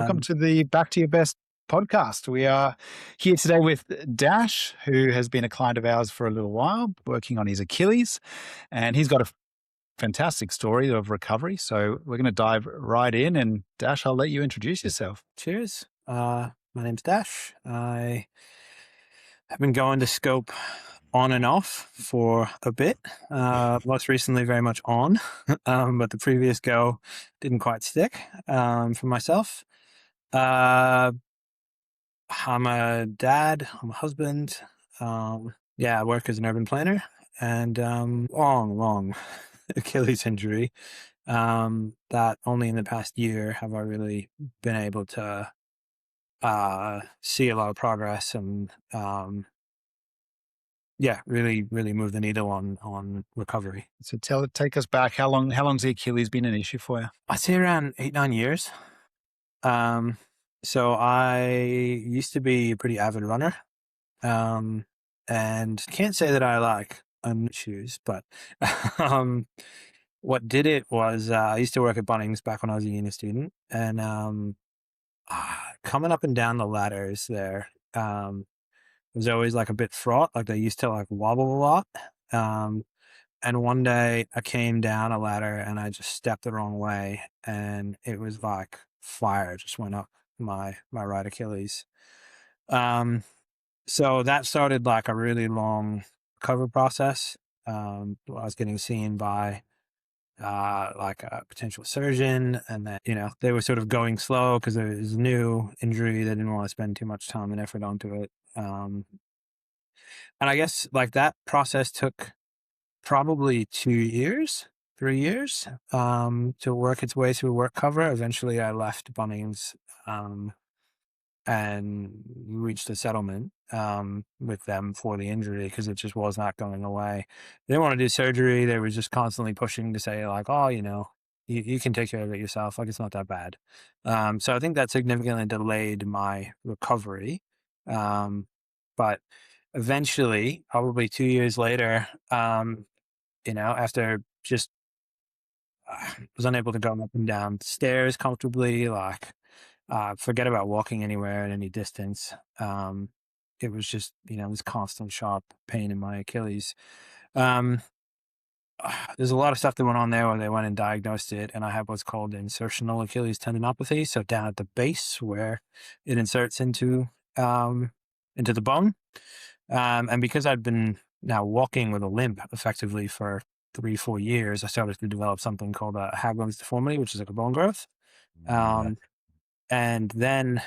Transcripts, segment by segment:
Welcome to the Back to Your Best podcast. We are here today with Dash, who has been a client of ours for a little while, working on his Achilles, and he's got a fantastic story of recovery. So we're going to dive right in. And Dash, I'll let you introduce yourself. Cheers. My name's Dash. I have been going to Scope on and off for a bit. Most recently, very much on, but the previous go didn't quite stick for myself. I'm a dad. I'm a husband. I work as an urban planner, and long Achilles injury. That only in the past year have I really been able to see a lot of progress and really move the needle on recovery. So take us back. How long's the Achilles been an issue for you? I'd say around 8-9 years. So I used to be a pretty avid runner, and can't say that I like shoes, but what did it was I used to work at Bunnings back when I was a uni student, and coming up and down the ladders there was always like a bit fraught. Like they used to like wobble a lot. And one day I came down a ladder and I just stepped the wrong way, and it was like fire just went up my right Achilles. So that started like a really long recovery process. I was getting seen by like a potential surgeon, and then they were sort of going slow because it was a new injury. They didn't want to spend too much time and effort onto it. And I guess like that process took probably 2 years, 3 years, to work its way through WorkCover. Eventually I left Bunnings, and reached a settlement, with them for the injury because it just was not going away. They didn't want to do surgery. They were just constantly pushing to say like, oh, you can take care of it yourself. Like it's not that bad. So I think that significantly delayed my recovery. But eventually, probably 2 years later, after just was unable to go up and down stairs comfortably, like forget about walking anywhere at any distance. It was just, this constant sharp pain in my Achilles. There's a lot of stuff that went on there when they went and diagnosed it, and I have what's called insertional Achilles tendinopathy. So down at the base where it inserts into the bone. And because I'd been now walking with a limp effectively for 3-4 years, I started to develop something called a Haglund's deformity, which is like a bone growth. And then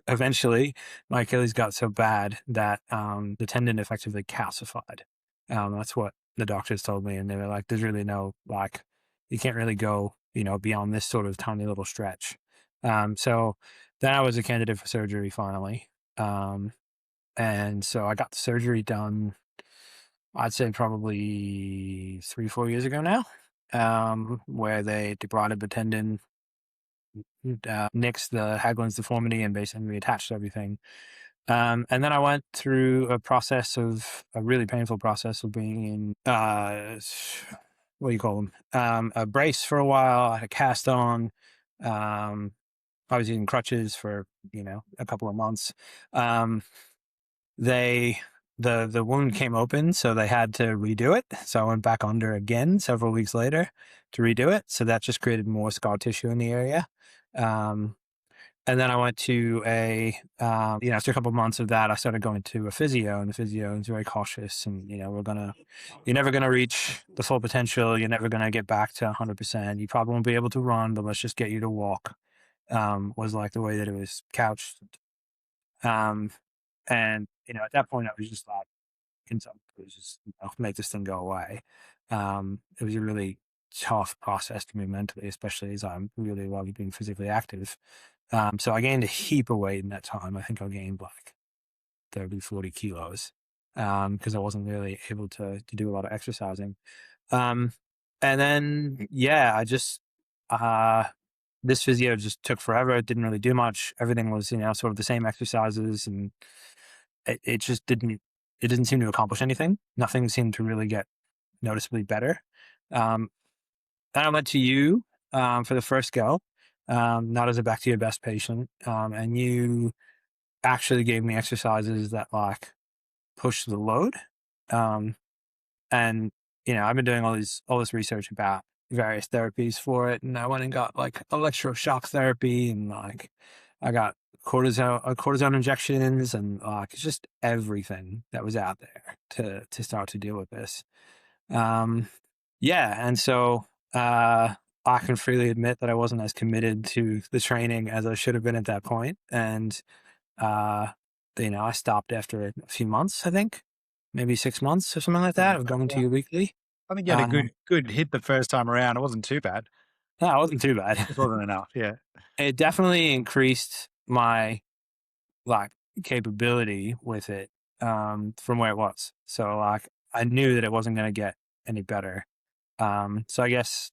eventually my Achilles got so bad that the tendon effectively calcified. That's what the doctors told me. And they were like, there's really no, like, you can't really go, beyond this sort of tiny little stretch. So then I was a candidate for surgery finally. And so I got the surgery done, I'd say probably 3-4 years ago now, where they debrided the tendon, nixed the Haglund's deformity, and basically reattached everything. And then I went through a really painful process of being in, what do you call them? A brace for a while. I had a cast on. I was using crutches for, a couple of months. The wound came open, so they had to redo it. So I went back under again several weeks later to redo it. So that just created more scar tissue in the area. And then I went to after a couple of months of that, I started going to a physio, and the physio is very cautious, and you're never gonna reach the full potential. You're never gonna get back to 100%. You probably won't be able to run, but let's just get you to walk. Was like the way that it was couched. And at that point, I was just like, make this thing go away. It was a really tough process for me mentally, especially as I'm really love being physically active. So I gained a heap of weight in that time. I think I gained like 30-40 kilos, because I wasn't really able to do a lot of exercising. And then, I just, this physio just took forever. It didn't really do much. Everything was, sort of the same exercises, and it just didn't seem to accomplish anything. Nothing seemed to really get noticeably better. Then I went to you, for the first go. not as a back to your best patient. And you actually gave me exercises that like push the load. Um, and I've been doing all this research about various therapies for it, and I went and got like electroshock therapy, and like I got cortisone injections, and like it's just everything that was out there to start to deal with this. Um, yeah, and so I can freely admit that I wasn't as committed to the training as I should have been at that point, and uh, I stopped after a few months, I think, maybe 6 months or something like Something that, like of that, going to yeah. you weekly. I think you had a Um, good hit the first time around. It wasn't too bad. no, it wasn't too bad. Just wasn't enough, yeah. It definitely increased my like capability with it from where it was. So like I knew that it wasn't going to get any better. So I guess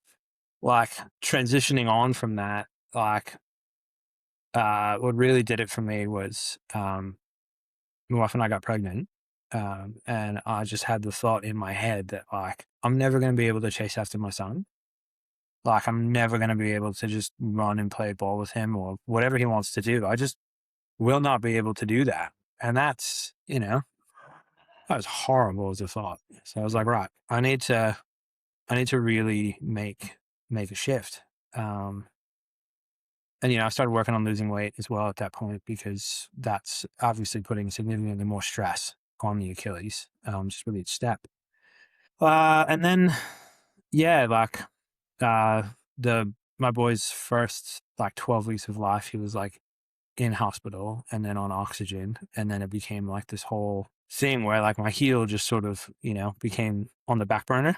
like transitioning on from that, like what really did it for me was my wife and I got pregnant. And I just had the thought in my head that like I'm never going to be able to chase after my son. Like I'm never going to be able to just run and play ball with him or whatever he wants to do. I just will not be able to do that. And that's, that was horrible as a thought. So I was like, right, I need to really make a shift. Um, and I started working on losing weight as well at that point because that's obviously putting significantly more stress on the Achilles, just with each step. And then, yeah, like the my boy's first like 12 weeks of life, he was like in hospital and then on oxygen, and then it became like this whole thing where like my heel just sort of became on the back burner,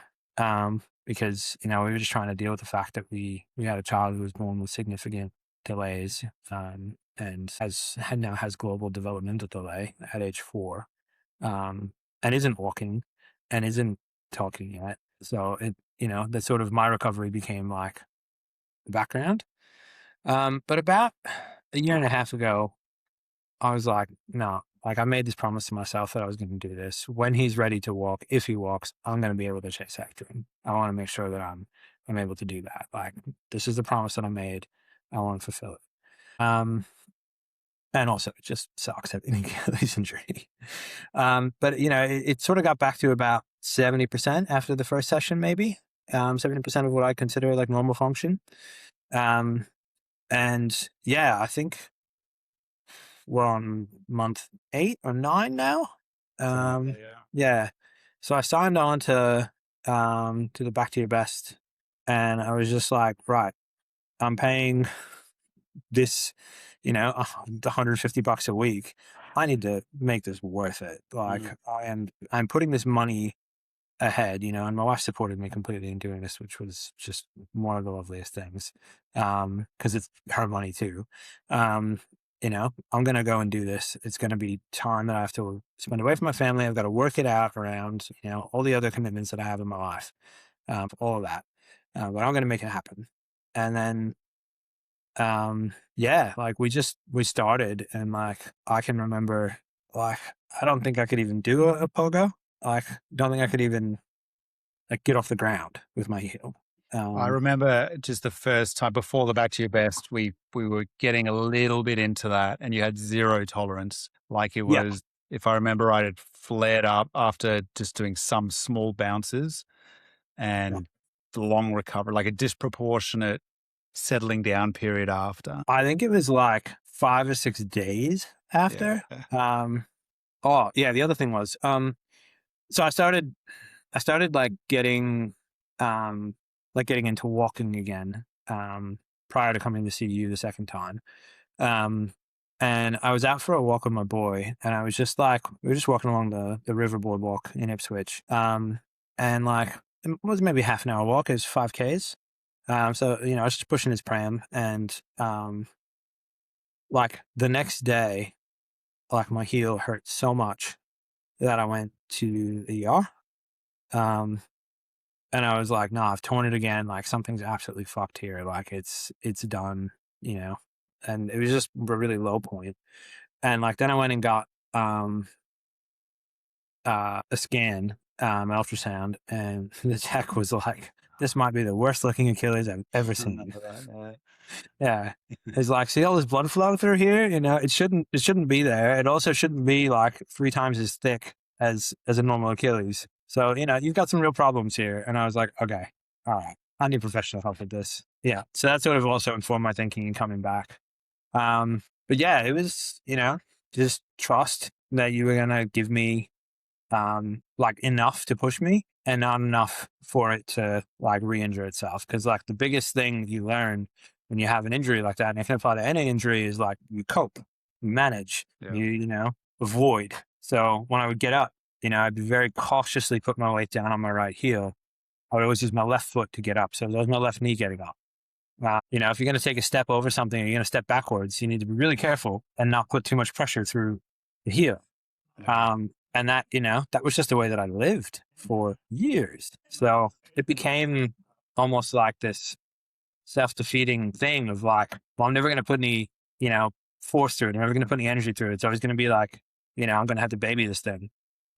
because we were just trying to deal with the fact that we had a child who was born with significant delays, and now has global developmental delay at age 4, and isn't walking and isn't talking yet. So it that sort of my recovery became like the background. But about a year and a half ago, I was like, no, like I made this promise to myself that I was going to do this. When he's ready to walk, if he walks, I'm going to be able to chase after him. I want to make sure that I'm able to do that. Like this is the promise that I made. I want to fulfill it. And also it just sucks having an Achilles injury. But it sort of got back to about 70% after the first session, maybe 70% of what I consider like normal function. Um, and yeah, I think we're on month 8 or 9 now. Something like that, yeah. Yeah. So I signed on to the Back to Your Best, and I was just like, right, I'm paying this, $150 a week. I need to make this worth it. Like Mm. I'm putting this money ahead, and my wife supported me completely in doing this, which was just one of the loveliest things. Cause it's her money too. Um, I'm going to go and do this. It's going to be time that I have to spend away from my family. I've got to work it out around, all the other commitments that I have in my life, all of that. But I'm going to make it happen. And then, yeah, like we started, and like, I can remember, like, I don't think I could even do a pogo. Like, don't think I could even like get off the ground with my heel. I Um, remember just the first time before the Back to Your Best, we were getting a little bit into that, and you had zero tolerance. Like it yeah, was, if I remember right, it flared up after just doing some small bounces yeah. and the long recovery, like a disproportionate settling down period after. I think it was like 5 or 6 days Yeah. after. Oh yeah, the other thing was, so I started like getting into walking again, prior to coming to see you the second time. Um, and I was out for a walk with my boy, and I was just like, we were just walking along the river boardwalk in Ipswich. And like, it was maybe half an hour walk. It was 5Ks. So, I was just pushing his pram, and, like the next day, like my heel hurt so much that I went to the ER. Um, and I was like, no, I've torn it again. Like something's absolutely fucked here. Like it's done, you know? And it was just a really low point. And like, then I went and got, a scan, an ultrasound, and the tech was like, this might be the worst looking Achilles I've ever I seen. remember that. Yeah. It's like, see all this blood flow through here? You know, it shouldn't be there. It also shouldn't be like 3 times as thick as a normal Achilles. So, you know, you've got some real problems here. And I was like, okay, all right, I need professional help with this. Yeah. So that sort of also informed my thinking and coming back. But yeah, it was, you know, just trust that you were going to give me like enough to push me and not enough for it to like re-injure itself. Cause like the biggest thing you learn when you have an injury like that, and it can apply to any injury, is like you cope, you manage, Yeah. you know, avoid. So when I would get up, you know, I'd be very cautiously put my weight down on my right heel. I would always use my left foot to get up. So that was my left knee getting up. You know, if you're going to take a step over something or you're going to step backwards, you need to be really careful and not put too much pressure through the heel. Yeah. And that, you know, that was just the way that I lived for years. So it became almost like this self-defeating thing of like, well, I'm never going to put any, you know, force through it. I'm never going to put any energy through it. It's always going to be like, you know, I'm going to have to baby this thing.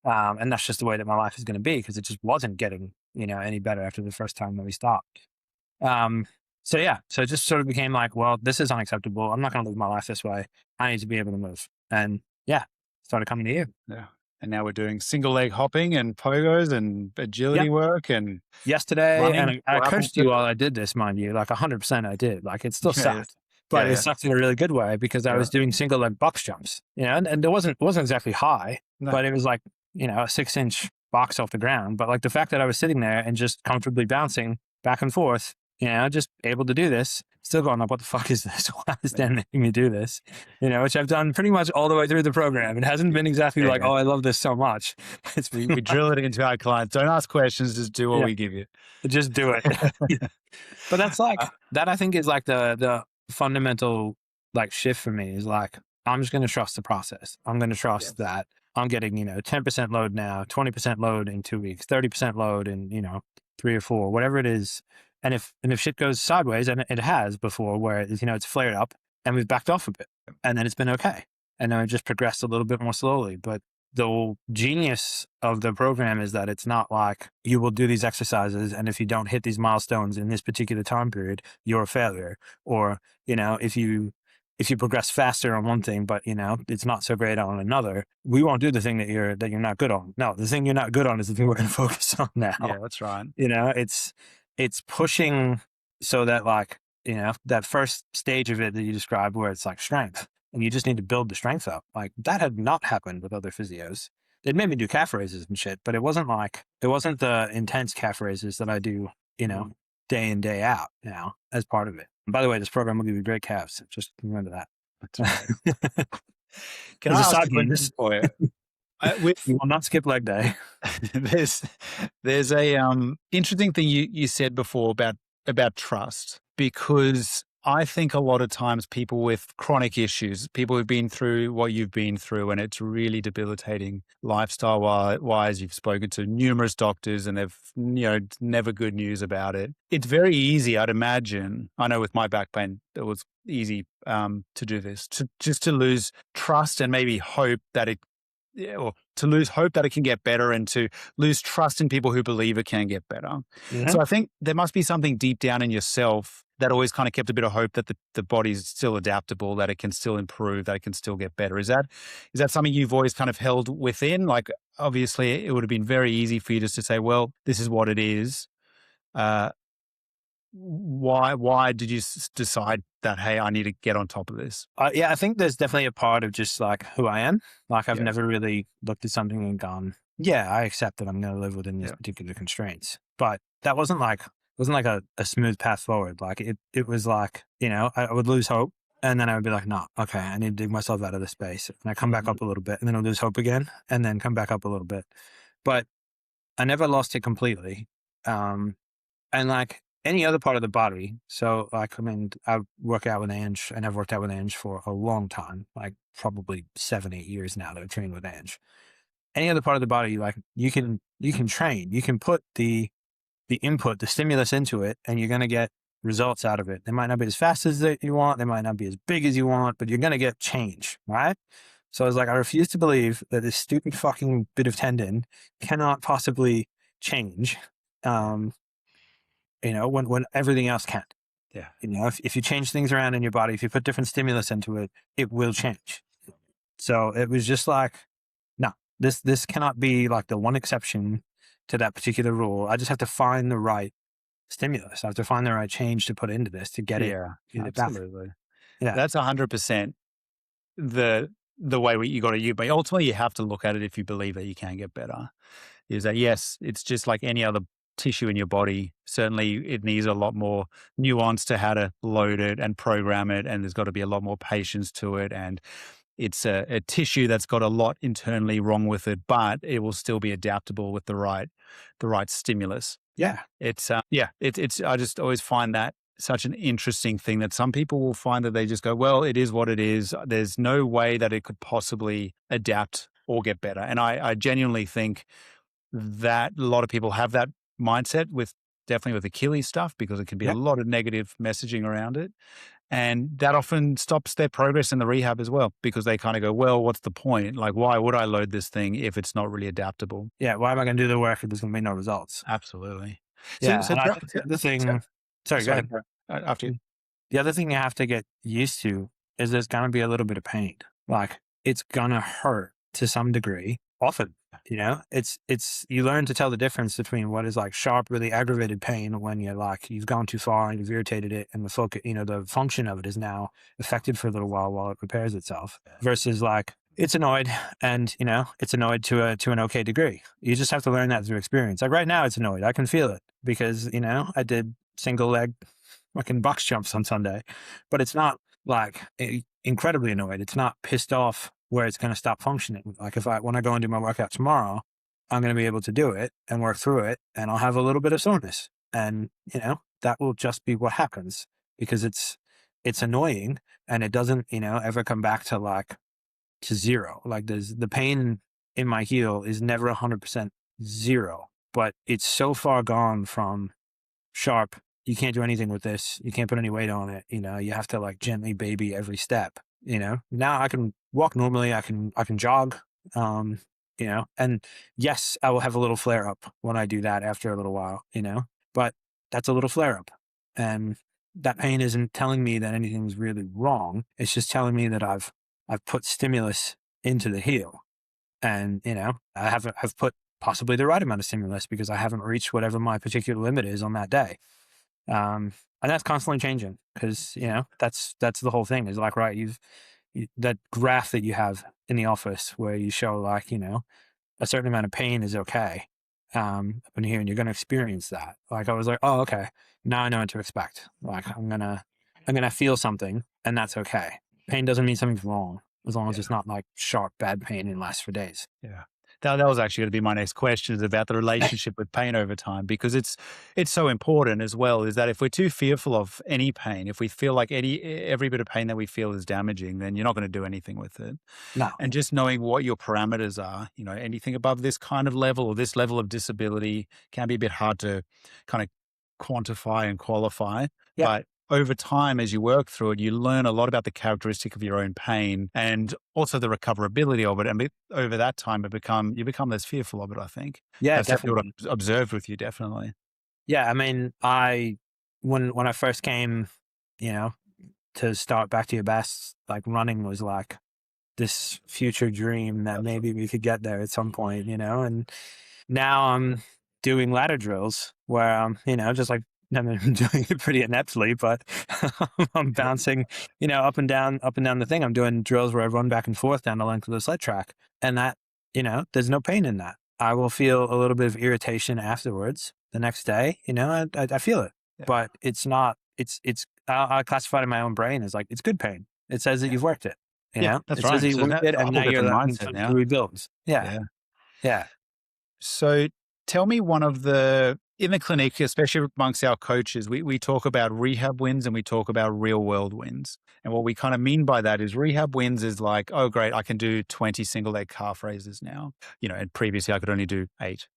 And that's just the way that my life is going to be, because it just wasn't getting, you know, any better after the first time that we stopped. Um, so yeah, so it just sort of became like, well, this is unacceptable. I'm not going to live my life this way. I need to be able to move. And yeah, started coming to you. Yeah. And now we're doing single leg hopping and pogos and agility Yep. work and Yesterday, running. and I What happened cursed to you while I did this, mind you, like 100% I did. Like it still yeah, sucked, but it yeah, sucked in a really good way, because I yeah. was doing single leg box jumps, you know, and it wasn't exactly high, No. but it was like, you know, a 6-inch box off the ground. But like the fact that I was sitting there and just comfortably bouncing back and forth, you know, just able to do this, still going like, what the fuck is this? Why is Dan making me do this? You know, which I've done pretty much all the way through the program. It hasn't been exactly like, Yeah. oh, I love this so much. It's We drill it into our clients. Don't ask questions, just do what yeah, we give you. just do it. But that's Uh, like, that I think is like the fundamental like shift for me, is like, I'm just going to trust the process. I'm going to trust yes. that I'm getting, you know, 10% load now, 20% load in 2 weeks, 30% load in, you know, 3 or 4, whatever it is. And if shit goes sideways, and it has before, where it's, you know, it's flared up and we've backed off a bit, and then it's been okay. And then it just progressed a little bit more slowly. But the genius of the program is that it's not like you will do these exercises, and if you don't hit these milestones in this particular time period, you're a failure. Or, you know, if you progress faster on one thing, but you know, it's not so great on another, we won't do the thing that you're not good on. No, the thing you're not good on is the thing we're going to focus on now. Yeah, that's right. You know, it's pushing, so that like, you know, that first stage of it that you described, where it's like strength, and you just need to build the strength up. Like that had not happened with other physios. They'd made me do calf raises and shit, but it wasn't the intense calf raises that I do, you know, day in, day out now as part of it. And by the way, this program will give you great calves. Just remember That's right. that. Can As I a ask a side question bonus, for you? With you will not skip leg day. there's there's a interesting thing you said before about trust, because I think a lot of times people with chronic issues, people who've been through what you've been through, and it's really debilitating lifestyle wise. You've spoken to numerous doctors, and they've, you know, never good news about it. It's very easy, I'd imagine. I know with my back pain, it was easy to do this, to just to lose trust and maybe hope that it, yeah, or to lose hope that it can get better, and to lose trust in people who believe it can get better. Mm-hmm. So I think there must be something deep down in yourself that always kind of kept a bit of hope that the body's still adaptable, that it can still improve, that it can still get better. Is that something you've always kind of held within? Like, obviously, it would have been very easy for you just to say, well, this is what it is. Uh, why did you decide that, hey, I need to get on top of this? Yeah, I think there's definitely a part of just like who I am. Like I've Yeah. never really looked at something and gone, yeah, I accept that I'm going to live within these Yeah. particular constraints. But that wasn't like a smooth path forward. Like it was like, you know, I would lose hope, and then I would be like, no, okay, I need to dig myself out of this space. And I come back up a little bit, and then I'll lose hope again, and then come back up a little bit. But I never lost it completely. And like any other part of the body. So like, I mean, I work out with Ange, and I've worked out with Ange for a long time, like probably 7-8 years now that I've trained with Ange. Any other part of the body, like you can train, you can put the input, the stimulus into it, and you're going to get results out of it. They might not be as fast as you want. They might not be as big as you want, but you're going to get change, right? So I was like, I refuse to believe that this stupid fucking bit of tendon cannot possibly change. when everything else can't. Yeah. If you change things around in your body, if you put different stimulus into it, it will change. So it was just like, no, this cannot be like the one exception to that particular rule. I just have to find the right stimulus. I have to find the right change to put into this to Yeah, get it back. absolutely. Yeah. That's 100% the way you got to use. But ultimately, you have to look at it if you believe that you can get better. Is that yes, it's just like any other tissue in your body. Certainly, it needs a lot more nuance to how to load it and program it, and there's got to be a lot more patience to it. And it's a tissue that's got a lot internally wrong with it, but it will still be adaptable with the right stimulus. Yeah. It's I just always find that such an interesting thing that some people will find that they just go, well, it is what it is. There's no way that it could possibly adapt or get better. And I genuinely think that a lot of people have that mindset with definitely with Achilles stuff because it can be a Yeah. lot of negative messaging around it. And that often stops their progress in the rehab as well because they kind of go, well, what's the point? Like, why would I load this thing if it's not really adaptable? Yeah. Why am I going to do the work if there's going to be no results? Absolutely. Yeah. So And I think the other thing, sorry, go sorry, ahead. after you. The other thing you have to get used to is there's going to be a little bit of pain. Like it's going to hurt to some degree often. You learn to tell the difference between what is like sharp, really aggravated pain when you're like, you've gone too far and you've irritated it and the function of it is now affected for a little while it repairs itself versus like, it's annoyed and, it's annoyed to an okay degree. You just have to learn that through experience. Like right now it's annoyed. I can feel it because, I did single leg fucking box jumps on Sunday, but it's not like incredibly annoyed. It's not pissed off where it's going to stop functioning. Like when I go and do my workout tomorrow, I'm going to be able to do it and work through it and I'll have a little bit of soreness and, that will just be what happens because it's annoying and it doesn't, ever come back to zero. Like the pain in my heel is never 100% zero, but it's so far gone from sharp. You can't do anything with this. You can't put any weight on it. You have to like gently baby every step, now I can walk normally. I can jog, and yes, I will have a little flare up when I do that after a little while, but that's a little flare up and that pain isn't telling me that anything's really wrong. It's just telling me that I've put stimulus into the heel and, I've put possibly the right amount of stimulus because I haven't reached whatever my particular limit is on that day. And that's constantly changing because, that's the whole thing is like, right. That graph that you have in the office where you show like, a certain amount of pain is okay. Up in here and you're going to experience that. Like I was like, oh, okay. Now I know what to expect. Like I'm going to feel something and that's okay. Pain doesn't mean something's wrong as long as it's not like sharp, bad pain and lasts for days. Yeah. That was actually going to be my next question is about the relationship with pain over time because it's so important as well is that if we're too fearful of any pain, if we feel like every bit of pain that we feel is damaging, then you're not going to do anything with it. No. And just knowing what your parameters are, anything above this kind of level or this level of disability can be a bit hard to kind of quantify and qualify. Yeah. But over time, as you work through it, you learn a lot about the characteristic of your own pain and also the recoverability of it. And over that time, you become less fearful of it, I think. Yeah, That's definitely definitely. what I've observed with you, definitely. Yeah. I mean, when I first came, to start back to your best, like running was like this future dream that maybe we could get there at some point, and now I'm doing ladder drills where I'm, just like I'm doing it pretty ineptly, but I'm bouncing, up and down the thing. I'm doing drills where I run back and forth down the length of the sled track. And that, there's no pain in that. I will feel a little bit of irritation afterwards the next day, I feel it, but it's not, I classify it in my own brain as like, it's good pain. It says that you've worked it, That's it right. says that you So worked that's it a and whole now you're different letting mindset time now. to rebuild. Yeah. Yeah. Yeah. So tell me in the clinic, especially amongst our coaches, we talk about rehab wins and we talk about real world wins. And what we kind of mean by that is rehab wins is like, oh, great, I can do 20 single leg calf raises now, and previously I could only do 8.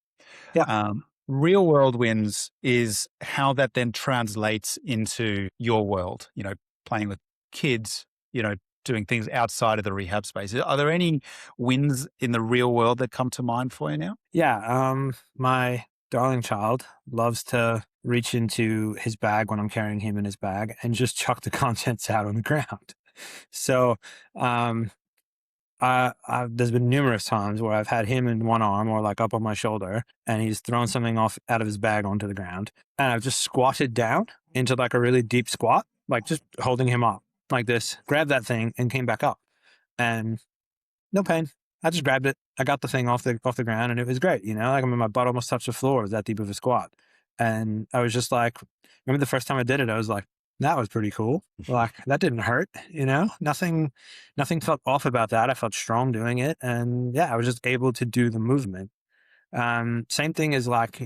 Yeah. Real world wins is how that then translates into your world, playing with kids, doing things outside of the rehab space. Are there any wins in the real world that come to mind for you now? Yeah. My darling child loves to reach into his bag when I'm carrying him in his bag and just chuck the contents out on the ground. So, um, there's been numerous times where I've had him in one arm or like up on my shoulder, and he's thrown something off out of his bag onto the ground, and I've just squatted down into like a really deep squat, like just holding him up like this, grabbed that thing and came back up, and no pain. I just grabbed it. I got the thing off the ground, and it was great. You know, like I mean, my butt almost touched the floor. It was that deep of a squat, and I was just like, remember the first time I did it, I was like, that was pretty cool. Like that didn't hurt. You know, nothing felt off about that. I felt strong doing it, and yeah, I was just able to do the movement. Same thing as like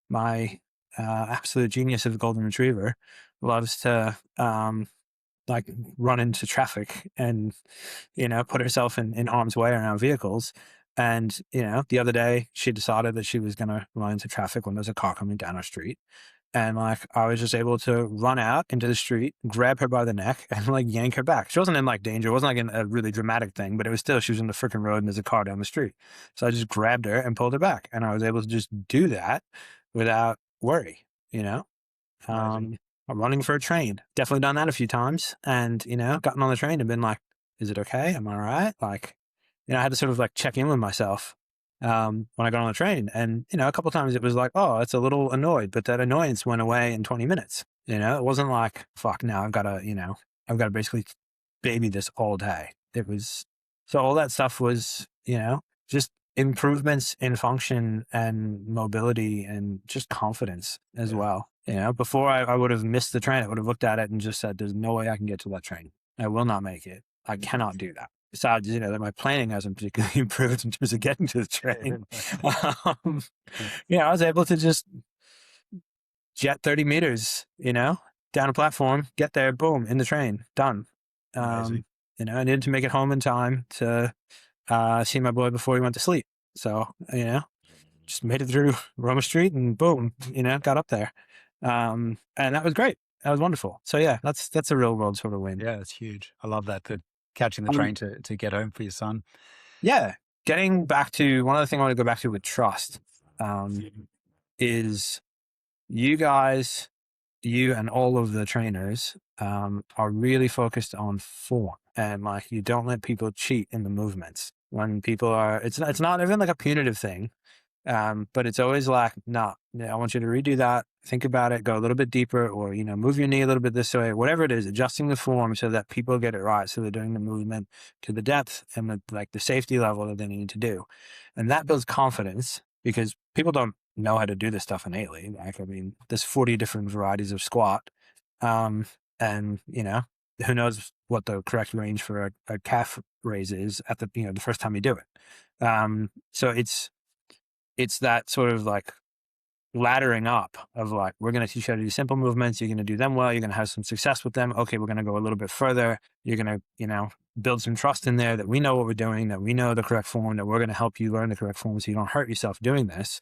my absolute genius of the golden retriever loves to like run into traffic and put herself in harm's way around vehicles. And the other day she decided that she was going to run into traffic when there's a car coming down our street, and like I was just able to run out into the street, grab her by the neck, and like yank her back. She wasn't in like danger. It wasn't like a really dramatic thing, but it was still, she was in the freaking road and there's a car down the street. So I just grabbed her and pulled her back, and I was able to just do that without worry, you know? Amazing. I'm running for a train. Definitely done that a few times, and gotten on the train and been like, "Is it okay? Am I all right?" Like, I had to sort of like check in with myself when I got on the train, and a couple of times it was like, "Oh, it's a little annoyed," but that annoyance went away in 20 minutes. It wasn't like, "Fuck, now I've got to basically baby this all day." It was so all that stuff was just improvements in function and mobility and just confidence as Yeah. well. Before I would have missed the train. I would have looked at it and just said, there's no way I can get to that train. I will not make it. I cannot do that. Besides, that my planning hasn't particularly improved in terms of getting to the train. um, I was able to just jet 30 meters, down a platform, get there, boom, in the train, done. Amazing. Um, I needed to make it home in time to see my boy before he went to sleep. So, just made it through Roma Street and boom, got up there. And that was great. That was wonderful. So yeah, that's a real world sort of win. Yeah, it's huge. I love that. The catching the Um, train to get home for your son. yeah, getting back to one other thing I want to go back to with trust is you guys, you and all of the trainers are really focused on form, and like you don't let people cheat in the movements. When people are, it's not even like a punitive thing. But it's always like, no, I want you to redo that. Think about it, go a little bit deeper, or, move your knee a little bit this way, whatever it is, adjusting the form so that people get it right. So they're doing the movement to the depth and the safety level that they need to do. And that builds confidence because people don't know how to do this stuff innately. Like, I mean, there's 40 different varieties of squat. And, who knows what the correct range for a calf raise is at the first time you do it. So it's that sort of like laddering up of like, we're going to teach you how to do simple movements. You're going to do them well. You're going to have some success with them. Okay, we're going to go a little bit further. You're going to, build some trust in there that we know what we're doing, that we know the correct form, that we're going to help you learn the correct form so you don't hurt yourself doing this.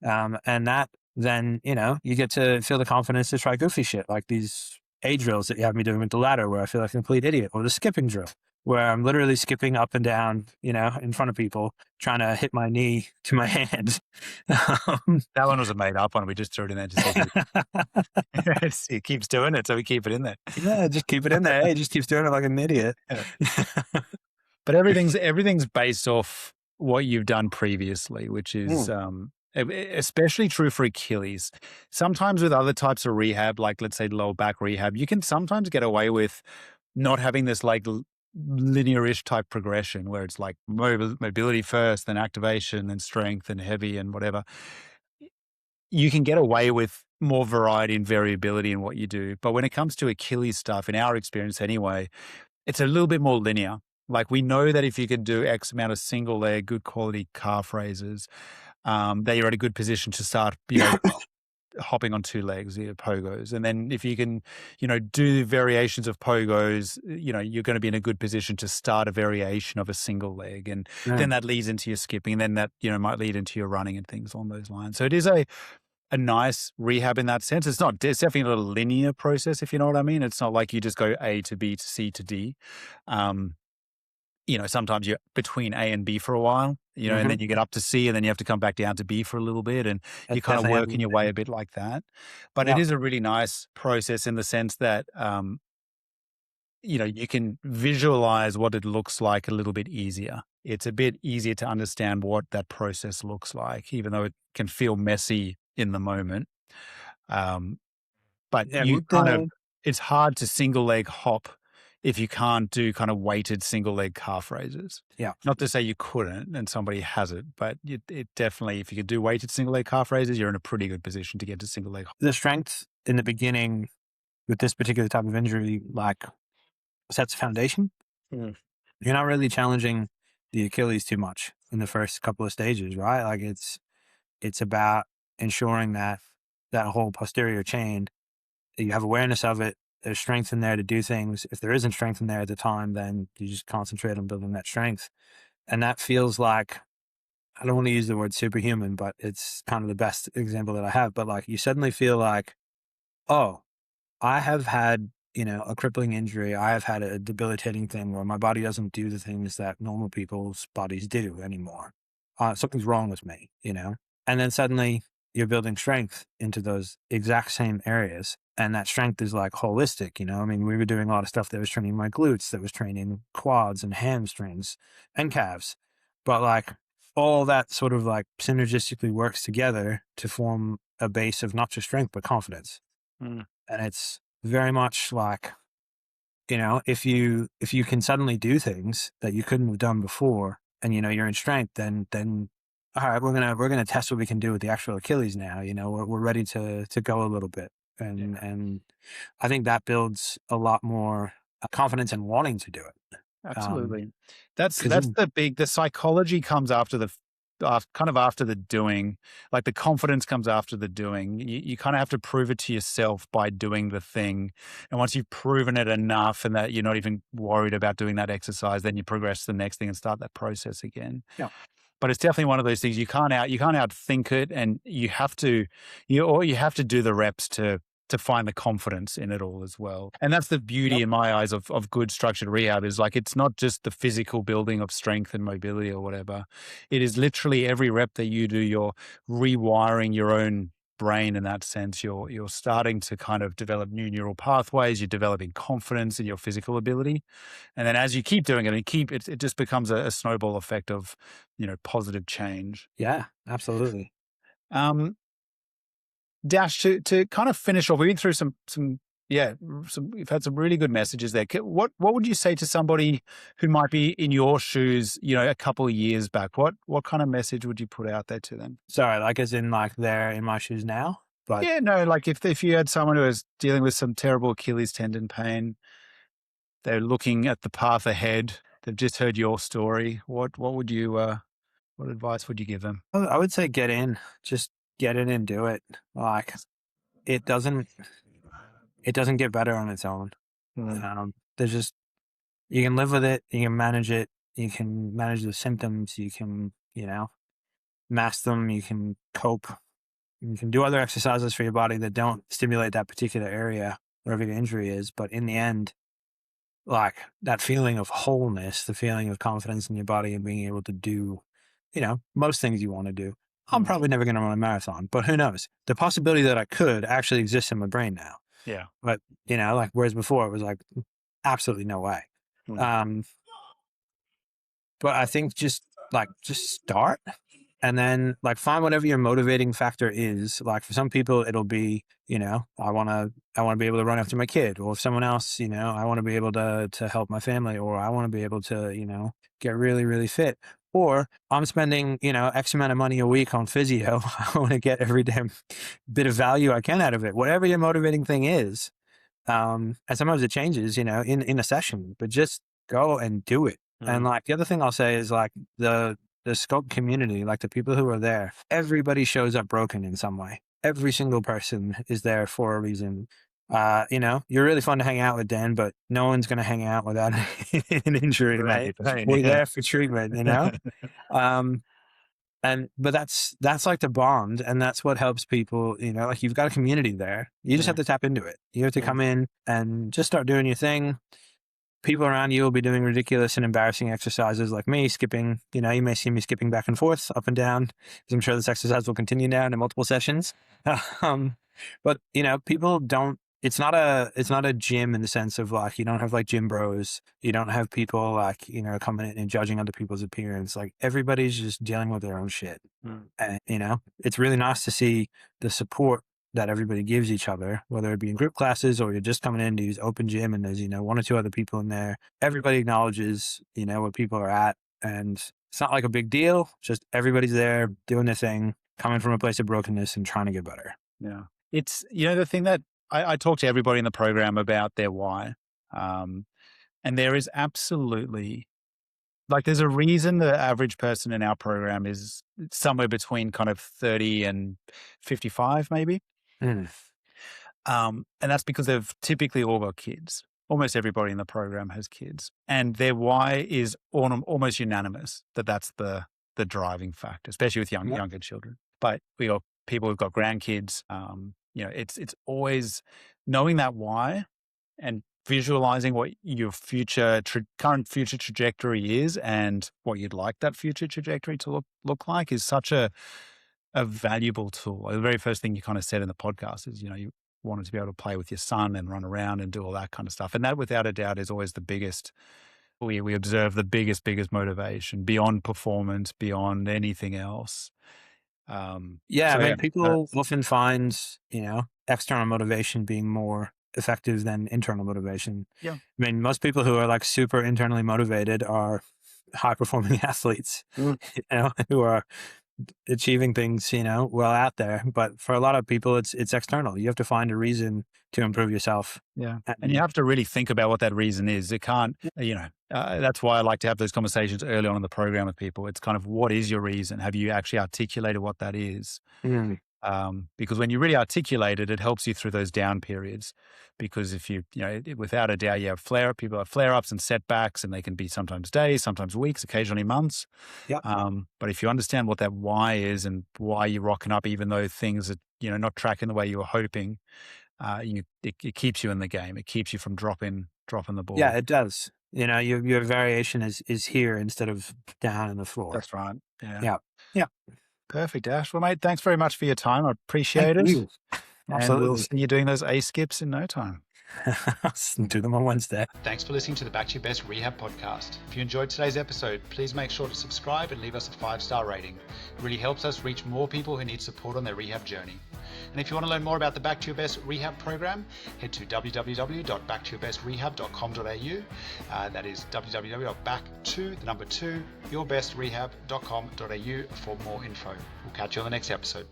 And that then, you get to feel the confidence to try goofy shit like these A drills that you have me doing with the ladder where I feel like a complete idiot, or the skipping drill where I'm literally skipping up and down, in front of people, trying to hit my knee to my hand. That one was a made up one. We just threw it in there to see if he keeps doing it, so we keep it in there. Yeah, just keep it in there. He just keeps doing it like an idiot. Yeah. But everything's based off what you've done previously, which is especially true for Achilles. Sometimes with other types of rehab, like let's say lower back rehab, you can sometimes get away with not having this like linear-ish type progression where it's like mobility first, then activation, then strength, and heavy, and whatever. You can get away with more variety and variability in what you do. But when it comes to Achilles stuff, in our experience anyway, it's a little bit more linear. Like we know that if you can do X amount of single leg, good quality calf raises, that you're at a good position to start, hopping on two legs, pogos. And then if you can, do variations of pogos, you're going to be in a good position to start a variation of a single leg. And then that leads into your skipping. And then that, might lead into your running and things along those lines. So it is a nice rehab in that sense. It's definitely not a linear process, if you know what I mean. It's not like you just go A to B to C to D. Sometimes you're between A and B for a while, and Hmm. then you get up to C and then you have to come back down to B for a little bit and you're That's kind of definitely working your way evolution. a bit like that. But it Yeah. is a really nice process in the sense that, you can visualize what it looks like a little bit easier. It's a bit easier to understand what that process looks like, even though it can feel messy in the moment. Um, but Yeah. With the it's hard to single leg hop if you can't do kind of weighted single leg calf raises. yeah Not to say you couldn't and somebody has it, but it definitely, if you could do weighted single leg calf raises, you're in a pretty good position to get to single leg. the strength in the beginning with this particular type of injury, like, sets a foundation. Mm, You're not really challenging the Achilles too much in the first couple of stages, right? Like, it's about ensuring that that whole posterior chain, you have awareness of it. There's strength in there to do things. If there isn't strength in there at the time, then you just concentrate on building that strength. And that feels like, I don't want to use the word superhuman, but it's kind of the best example that I have. But like, you suddenly feel like, oh, I have had, a crippling injury. I have had a debilitating thing where my body doesn't do the things that normal people's bodies do anymore. Something's wrong with me. And then suddenly you're building strength into those exact same areas. And that strength is like holistic. I mean, we were doing a lot of stuff that was training my glutes, that was training quads and hamstrings and calves. But like, all that sort of like synergistically works together to form a base of not just strength, but confidence. mm, And it's very much like, if you can suddenly do things that you couldn't have done before, and you're in strength, then all right, we're gonna test what we can do with the actual Achilles now. We're ready to go a little bit. yeah. And I think that builds a lot more confidence and wanting to do it. Absolutely. That's Because the psychology comes after kind of after the doing, like the confidence comes after the doing. You kind of have to prove it to yourself by doing the thing. And once you've proven it enough and that you're not even worried about doing that exercise, then you progress to the next thing and start that process again. yeah, But it's definitely one of those things you can't outthink it, and you have to do the reps to find the confidence in it all as well. And that's the beauty yep, in my eyes of good structured rehab is like it's not just the physical building of strength and mobility or whatever. It is literally every rep that you do, you're rewiring your own brain in that sense. You're starting to kind of develop new neural pathways, you're developing confidence in your physical ability. And then as you keep doing it and it just becomes a snowball effect of, positive change. yeah, absolutely. Um, Dash, to kind of finish off, we've been through yeah, we've had some really good messages there. What would you say to somebody who might be in your shoes, a couple of years back? What kind of message would you put out there to them? Sorry, like, as in like they're in my shoes now, but Yeah, no, like if you had someone who was dealing with some terrible Achilles tendon pain, they're looking at the path ahead, they've just heard your story. What would you what advice would you give them? I would say just get in and do it. Like, it doesn't it doesn't get better on its own. Mm, There's just, you can live with it, you can manage it, you can manage the symptoms, you can, mask them, you can cope, you can do other exercises for your body that don't stimulate that particular area wherever your injury is. But in the end, like, that feeling of wholeness, the feeling of confidence in your body and being able to do, most things you want to do. I'm mm, probably never going to run a marathon, but who knows? The possibility that I could actually exists in my brain now. yeah. But, like, whereas before it was like, absolutely no way. Mm, Um, but I think just start, and then like find whatever your motivating factor is. Like, for some people it'll be, I want to be able to run after my kid, or if someone else, I want to be able to help my family, or I want to be able to, get really, really fit. Or I'm spending, X amount of money a week on physio. I want to get every damn bit of value I can out of it. Whatever your motivating thing is, and sometimes it changes, in a session, but just go and do it. And mm, like, the other thing I'll say is like, the scope community, like the people who are there, everybody shows up broken in some way. Every single person is there for a reason. You're really fun to hang out with, Dan, but no one's going to hang out without an injury, mate. right, right, We're yeah. there for treatment. Um, but that's like the bond, and that's what helps people. Like, you've got a community there. You just have Mm, to tap into it. You have to yeah. come in and just start doing your thing. people around you will be doing ridiculous and embarrassing exercises like me skipping. You may see me skipping back and forth, up and down, because I'm sure this exercise will continue now in multiple sessions. Um, but people don't. It's not a gym in the sense of like you don't have like gym bros. You don't have people like coming in and judging other people's appearance. Like everybody's just dealing with their own shit. And it's really nice to see the support that everybody gives each other, whether it be in group classes or you're just coming in to use open gym and there's, one or two other people in there. Everybody acknowledges, where people are at. And it's not like a big deal. Just everybody's there doing their thing, coming from a place of brokenness and trying to get better. Yeah. It's, the thing that I talk to everybody in the program about their why. And there is absolutely, like, there's a reason the average person in our program is somewhere between kind of 30 and 55, maybe. Mm. And that's because they've typically all got kids. Almost everybody in the program has kids, and their why is almost unanimous that that's the driving factor, especially with younger children. But we got people who've got grandkids. It's always knowing that why and visualizing what your current future trajectory is and what you'd like that future trajectory to look like is such a valuable tool. The very first thing you kind of said in the podcast is, you wanted to be able to play with your son and run around and do all that kind of stuff. And that, without a doubt, is always the biggest, we observe the biggest motivation beyond performance, beyond anything else. People often find, external motivation being more effective than internal motivation. Yeah. I mean, most people who are like super internally motivated are high performing athletes, who are achieving things, well out there. But for a lot of people, it's external. You have to find a reason to improve yourself. Yeah. And you have to really think about what that reason is. It can't, that's why I like to have those conversations early on in the program with people. It's kind of, what is your reason? Have you actually articulated what that is? Because when you really articulate it, it helps you through those down periods. Because if without a doubt, you have people have flare-ups and setbacks, and they can be sometimes days, sometimes weeks, occasionally months. Yeah. But if you understand what that why is and why you're rocking up, even though things are, not tracking the way you were hoping, it keeps you in the game. It keeps you from dropping the ball. Yeah, it does. Your variation is here instead of down on the floor. That's right. Yeah. Perfect, Ash. Well, mate, thanks very much for your time. I appreciate it. You. And we'll see you doing those A skips in no time. Do them on Wednesday. Thanks for listening to the Back to Your Best Rehab podcast. If you enjoyed today's episode, please make sure to subscribe and leave us a 5-star rating. It really helps us reach more people who need support on their rehab journey. And if you want to learn more about the Back to Your Best Rehab program, head to www.backtoyourbestrehab.com.au. That is www.back2yourbestrehab.com.au for more info. We'll catch you on the next episode.